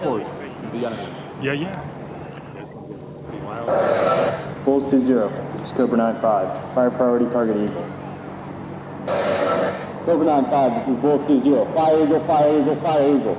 towards the enemy. Yeah, yeah. That's going to get pretty wild. Bulls 2-0. This is Cobra 9-5. Fire priority target Eagle. Cobra 9-5, this is Bulls 2-0. Fire Eagle, fire Eagle, fire Eagle.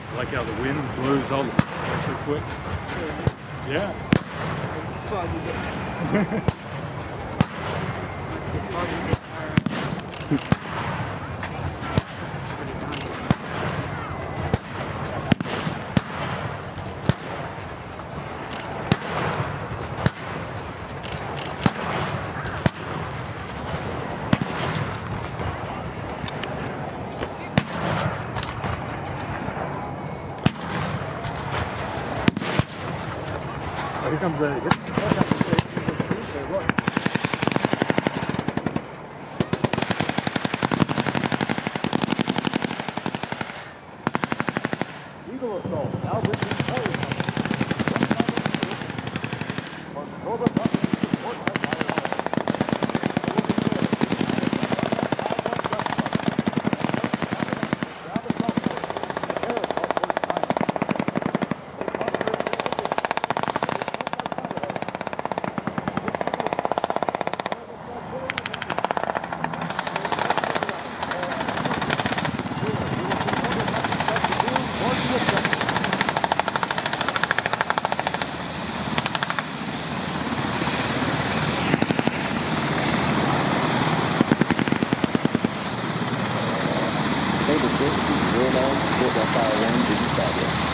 I like how the wind blows all the supplies so quick. Yeah. It's fun to get. It's fun to get Here comes the... Look. Eagle assault, now with the Insertion. Cobra company support our fire. Table 6, 09, support that fire range,